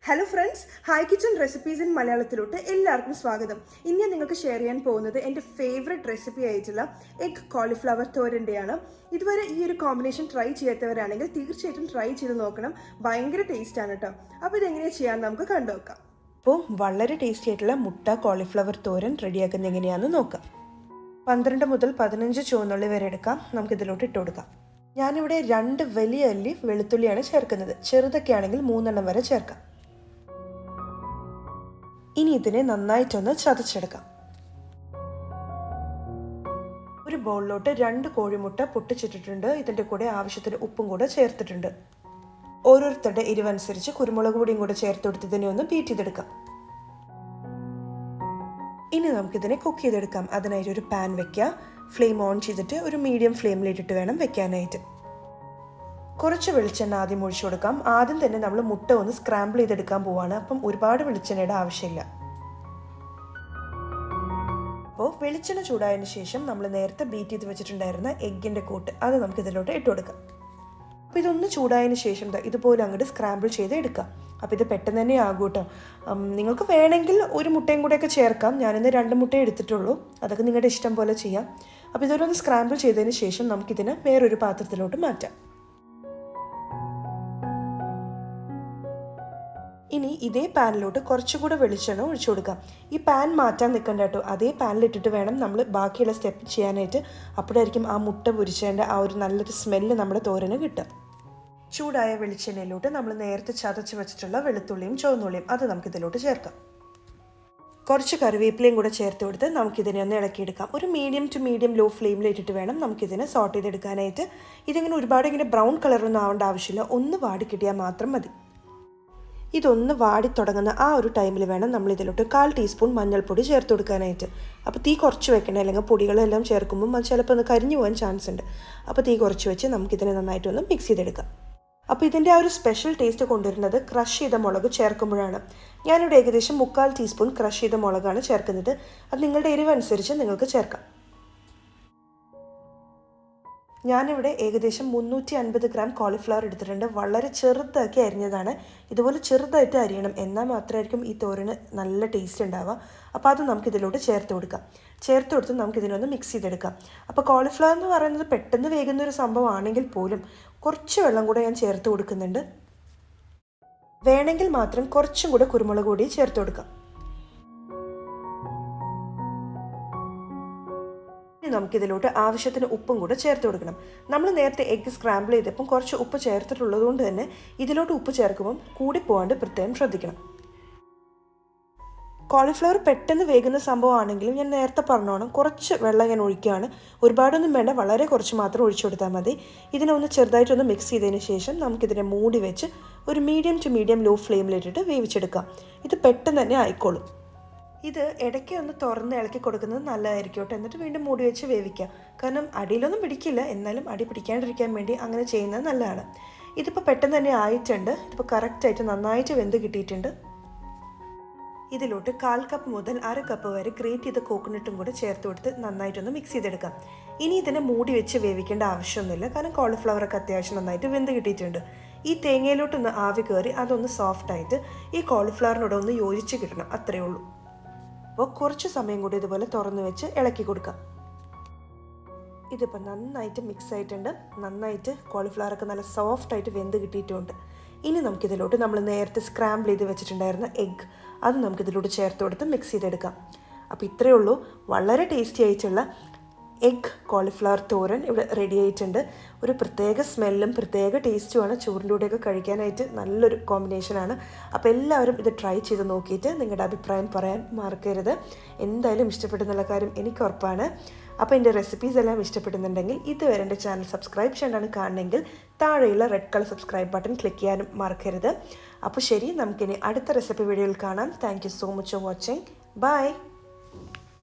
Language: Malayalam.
Hello friends, Hi Kitchen Recipes in മലയാളത്തിലോട്ട് എല്ലാവർക്കും സ്വാഗതം. ഇന്ന് ഞാൻ നിങ്ങൾക്ക് ഷെയർ ചെയ്യാൻ പോകുന്നത് എൻ്റെ ഫേവറേറ്റ് റെസിപ്പി ആയിട്ടുള്ള എഗ് കോളിഫ്ലവർ തോരൻ്റെയാണ്. ഇതുവരെ ഈ ഒരു കോമ്പിനേഷൻ ട്രൈ ചെയ്യാത്തവരാണെങ്കിൽ തീർച്ചയായിട്ടും ട്രൈ ചെയ്ത് നോക്കണം. ഭയങ്കര ടേസ്റ്റ് ആണ് കേട്ടോ. അപ്പോൾ ഇതെങ്ങനെയാണ് ചെയ്യാൻ നമുക്ക് കണ്ടുനോക്കാം. അപ്പോൾ വളരെ ടേസ്റ്റി ആയിട്ടുള്ള മുട്ട കോളിഫ്ലവർ തോരൻ റെഡിയാക്കുന്നത് എങ്ങനെയാണെന്ന് നോക്കാം. 12 മുതൽ 15 ചുവന്നുള്ളി വരെ എടുക്കാം. നമുക്കിതിലോട്ട് ഇട്ട് കൊടുക്കാം. ഞാനിവിടെ 2 വലിയ അല്ലി വെളുത്തുള്ളിയാണ് ചേർക്കുന്നത്. ചെറുതൊക്കെ ആണെങ്കിൽ 3 എണ്ണം വരെ ചേർക്കാം. ഇനി ഇതിനെ നന്നായിട്ടൊന്ന് ചതച്ചെടുക്കാം. ഒരു ബൗളിലോട്ട് 2 കോഴിമുട്ട പൊട്ടിച്ചിട്ടിട്ടുണ്ട്. ഇതിൻ്റെ കൂടെ ആവശ്യത്തിന് ഉപ്പും കൂടെ ചേർത്തിട്ടുണ്ട്. ഓരോരുത്തരുടെ എരിവനുസരിച്ച് കുരുമുളക് പൊടിയും കൂടെ ചേർത്ത് കൊടുത്ത് ഇതിനെ ഒന്ന് ബീറ്റ് ചെയ്തെടുക്കാം. ഇനി നമുക്കിതിനെ കുക്ക് ചെയ്തെടുക്കാം. അതിനായിട്ട് ഒരു പാൻ വെക്കുക. ഫ്ലെയിം ഓൺ ചെയ്തിട്ട് ഒരു മീഡിയം ഫ്ലെയിമിലിട്ടിട്ട് വേണം വെക്കാനായിട്ട്. കുറച്ച് വെളിച്ചെണ്ണ ആദ്യം ഒഴിച്ചു കൊടുക്കാം. ആദ്യം തന്നെ നമ്മൾ മുട്ട ഒന്ന് സ്ക്രാമ്പിൾ ചെയ്തെടുക്കാൻ പോവാണ്. അപ്പം ഒരുപാട് വെളിച്ചെണ്ണയുടെ ആവശ്യമില്ല. അപ്പോൾ വെളിച്ചെണ്ണ ചൂടായതിനു ശേഷം നമ്മൾ നേരത്തെ ബീറ്റ് ചെയ്ത് വെച്ചിട്ടുണ്ടായിരുന്ന എഗ്ഗിൻ്റെ കൂട്ട് അത് നമുക്ക് ഇതിലോട്ട് ഇട്ട് കൊടുക്കാം. അപ്പോൾ ഇതൊന്ന് ചൂടായതിനു ശേഷം ഇതുപോലെ അങ്ങോട്ട് സ്ക്രാമ്പിൾ ചെയ്ത് എടുക്കാം. അപ്പോൾ ഇത് പെട്ടെന്ന് തന്നെ ആകും കേട്ടോ. നിങ്ങൾക്ക് വേണമെങ്കിൽ ഒരു മുട്ടയും കൂടെയൊക്കെ ചേർക്കാം. ഞാനിന്ന് 2 മുട്ട എടുത്തിട്ടുള്ളൂ. അതൊക്കെ നിങ്ങളുടെ ഇഷ്ടം പോലെ ചെയ്യാം. അപ്പോൾ ഇതൊന്ന് സ്ക്രാമ്പിൾ ചെയ്തതിന് ശേഷം നമുക്കിതിനെ വേറൊരു പാത്രത്തിലോട്ട് മാറ്റാം. ഇനി ഇതേ പാനിലോട്ട് കുറച്ചുകൂടെ വെളിച്ചെണ്ണ ഒഴിച്ചു കൊടുക്കാം. ഈ പാൻ മാറ്റാൻ നിൽക്കണ്ട കേട്ടോ. അതേ പാനിലിട്ടിട്ട് വേണം നമ്മൾ ബാക്കിയുള്ള സ്റ്റെപ്പ് ചെയ്യാനായിട്ട്. അപ്പോഴായിരിക്കും ആ മുട്ട പൊരിച്ചതിൻ്റെ ആ ഒരു നല്ലൊരു സ്മെല്ല് നമ്മുടെ തോരന് കിട്ടും. ചൂടായ വെളിച്ചെണ്ണയിലോട്ട് നമ്മൾ നേരത്തെ ചതച്ച് വെച്ചിട്ടുള്ള വെളുത്തുള്ളിയും ചുവന്നുള്ളിയും അത് നമുക്കിതിലോട്ട് ചേർക്കാം. കുറച്ച് കറിവേപ്പിലയും കൂടെ ചേർത്ത് കൊടുത്ത് നമുക്കിതിനെ ഒന്ന് ഇളക്കിയെടുക്കാം. ഒരു മീഡിയം ടു മീഡിയം ലോ ഫ്ലെയിമിലിട്ടിട്ട് വേണം നമുക്കിതിനെ സോട്ട് ചെയ്തെടുക്കാനായിട്ട്. ഇതിങ്ങനെ ഒരുപാട് ഇങ്ങനെ ബ്രൗൺ കളറൊന്നും ആവേണ്ട ആവശ്യമില്ല. ഒന്ന് വാടി കിട്ടിയാൽ മാത്രം മതി. ഇതൊന്ന് വാടി തുടങ്ങുന്ന ആ ഒരു ടൈമിൽ വേണം നമ്മൾ ഇതിലോട്ട് 1/4 ടീസ്പൂൺ മഞ്ഞൾപ്പൊടി ചേർത്ത് കൊടുക്കാനായിട്ട്. അപ്പോൾ തീ കുറച്ച് വെക്കണം, അല്ലെങ്കിൽ പൊടികളെല്ലാം ചേർക്കുമ്പോൾ അത് ചിലപ്പോൾ ഒന്ന് കരിഞ്ഞു പോകാൻ ചാൻസ് ഉണ്ട്. അപ്പോൾ തീ കുറച്ച് വെച്ച് നമുക്കിതിനെ നന്നായിട്ടൊന്ന് മിക്സ് ചെയ്തെടുക്കാം. അപ്പോൾ ഇതിൻ്റെ ആ ഒരു സ്പെഷ്യൽ ടേസ്റ്റ് കൊണ്ടുവരുന്നത് ക്രഷ് ചെയ്ത മുളക് ചേർക്കുമ്പോഴാണ്. ഞാനിവിടെ ഏകദേശം 3/4 ടീസ്പൂൺ ക്രഷ് ചെയ്ത മുളകാണ് ചേർക്കുന്നത്. അത് നിങ്ങളുടെ എരിവനുസരിച്ച് നിങ്ങൾക്ക് ചേർക്കാം. ഞാനിവിടെ ഏകദേശം 350 ഗ്രാം കോളിഫ്ലവർ എടുത്തിട്ടുണ്ട്. വളരെ ചെറുതാക്കി അരിഞ്ഞതാണ്. ഇതുപോലെ ചെറുതായിട്ട് അരിയണം, എന്നാൽ മാത്രമായിരിക്കും ഈ തോരന് നല്ല ടേസ്റ്റ് ഉണ്ടാവുക. അപ്പോൾ അത് നമുക്കിതിലോട്ട് ചേർത്ത് കൊടുക്കാം. ചേർത്ത് കൊടുത്ത് നമുക്കിതിനൊന്ന് മിക്സ് ചെയ്തെടുക്കാം. അപ്പോൾ കോളിഫ്ലവർ എന്ന് പറയുന്നത് പെട്ടെന്ന് വേകുന്നൊരു സംഭവമാണെങ്കിൽ പോലും കുറച്ച് വെള്ളം കൂടെ ഞാൻ ചേർത്ത് കൊടുക്കുന്നുണ്ട്. വേണമെങ്കിൽ മാത്രം കുറച്ചും കൂടെ കുരുമുളക് പൊടി ചേർത്ത് കൊടുക്കാം. നമുക്കിതിലോട്ട് ആവശ്യത്തിന് ഉപ്പും കൂടെ ചേർത്ത് കൊടുക്കണം. നമ്മൾ നേരത്തെ എഗ്ഗ് സ്ക്രാമ്പിൾ ചെയ്തപ്പം കുറച്ച് ഉപ്പ് ചേർത്തിട്ടുള്ളത് കൊണ്ട് തന്നെ ഇതിലോട്ട് ഉപ്പ് ചേർക്കുമ്പം കൂടിപ്പോകാണ്ട് പ്രത്യേകം ശ്രദ്ധിക്കണം. കോളിഫ്ലവർ പെട്ടെന്ന് വേകുന്ന സംഭവമാണെങ്കിലും ഞാൻ നേരത്തെ പറഞ്ഞോണം കുറച്ച് വെള്ളം ഞാൻ ഒഴിക്കുകയാണ്. ഒരുപാടൊന്നും വേണ്ട, വളരെ കുറച്ച് മാത്രം ഒഴിച്ചു കൊടുത്താൽ മതി. ഇതിനെ ഒന്ന് ചെറുതായിട്ടൊന്ന് മിക്സ് ചെയ്തതിന് ശേഷം നമുക്കിതിനെ മൂടി വെച്ച് ഒരു മീഡിയം ടു മീഡിയം ലോ ഫ്ലെയിമിലിട്ടിട്ട് വേവിച്ചെടുക്കാം. ഇത് പെട്ടെന്ന് തന്നെ ആയിക്കോളും. ഇത് ഇടയ്ക്ക് ഒന്ന് തുറന്ന് ഇളക്കി കൊടുക്കുന്നത് നല്ലതായിരിക്കും കേട്ടോ. എന്നിട്ട് വീണ്ടും മൂടി വെച്ച് വേവിക്കാം. കാരണം അടിയിലൊന്നും പിടിക്കില്ല, എന്നാലും അടി പിടിക്കാണ്ടിരിക്കാൻ വേണ്ടി അങ്ങനെ ചെയ്യുന്നത് നല്ലതാണ്. ഇതിപ്പോൾ പെട്ടെന്ന് തന്നെ ആയിട്ടുണ്ട്. ഇതിപ്പോൾ കറക്റ്റായിട്ട് നന്നായിട്ട് വെന്ത് കിട്ടിയിട്ടുണ്ട്. ഇതിലോട്ട് 1/4 കപ്പ് മുതൽ 1/2 കപ്പ് വരെ ഗ്രേറ്റ് ചെയ്ത കോക്കനട്ടും കൂടെ ചേർത്ത് കൊടുത്ത് നന്നായിട്ടൊന്ന് മിക്സ് ചെയ്തെടുക്കാം. ഇനി ഇതിനെ മൂടി വെച്ച് വേവിക്കേണ്ട ആവശ്യമൊന്നുമില്ല, കാരണം കോളിഫ്ലവറൊക്കെ അത്യാവശ്യം നന്നായിട്ട് വെന്ത് കിട്ടിയിട്ടുണ്ട്. ഈ തേങ്ങയിലോട്ടൊന്ന് ആവി കയറി അതൊന്ന് സോഫ്റ്റായിട്ട് ഈ കോളിഫ്ലവറിനോട് ഒന്ന് യോജിച്ച് കിട്ടണം, അത്രയേ ഉള്ളൂ. അപ്പോൾ കുറച്ച് സമയം കൂടി ഇതുപോലെ തുറന്ന് വെച്ച് ഇളക്കി കൊടുക്കാം. ഇതിപ്പോൾ നന്നായിട്ട് മിക്സ് ആയിട്ടുണ്ട്. നന്നായിട്ട് കോളിഫ്ലവറൊക്കെ നല്ല സോഫ്റ്റായിട്ട് വെന്ത് കിട്ടിയിട്ടുണ്ട്. ഇനി നമുക്കിതിലോട്ട് നമ്മൾ നേരത്തെ സ്ക്രാമ്പിൾ ചെയ്ത് വെച്ചിട്ടുണ്ടായിരുന്ന എഗ്ഗ് അത് നമുക്കിതിലോട്ട് ചേർത്ത് കൊടുത്ത് മിക്സ് ചെയ്തെടുക്കാം. അപ്പോൾ ഇത്രയേ ഉള്ളൂ. വളരെ ടേസ്റ്റി ആയിട്ടുള്ള എഗ് കോളിഫ്ലവർ തോരൻ ഇവിടെ റെഡി ആയിട്ടുണ്ട്. ഒരു പ്രത്യേക സ്മെല്ലും പ്രത്യേക ടേസ്റ്റുമാണ്. ചോറിൻ്റെ കൂടെയൊക്കെ കഴിക്കാനായിട്ട് നല്ലൊരു കോമ്പിനേഷനാണ്. അപ്പോൾ എല്ലാവരും ഇത് ട്രൈ ചെയ്ത് നോക്കിയിട്ട് നിങ്ങളുടെ അഭിപ്രായം പറയാൻ മറക്കരുത്. എന്തായാലും ഇഷ്ടപ്പെടുന്നുള്ള കാര്യം എനിക്ക് ഉറപ്പാണ്. അപ്പോൾ എൻ്റെ റെസിപ്പീസ് എല്ലാം ഇഷ്ടപ്പെടുന്നുണ്ടെങ്കിൽ ഇതുവരെ എൻ്റെ ചാനൽ സബ്സ്ക്രൈബ് ചെയ്യാനാണ് കാണണമെങ്കിൽ താഴെയുള്ള red colour subscribe button click ചെയ്യാനും മറക്കരുത്. അപ്പോൾ ശരി, നമുക്കിനി അടുത്ത റെസിപ്പി വീഡിയോയിൽ കാണാം. Thank you so much for watching. By.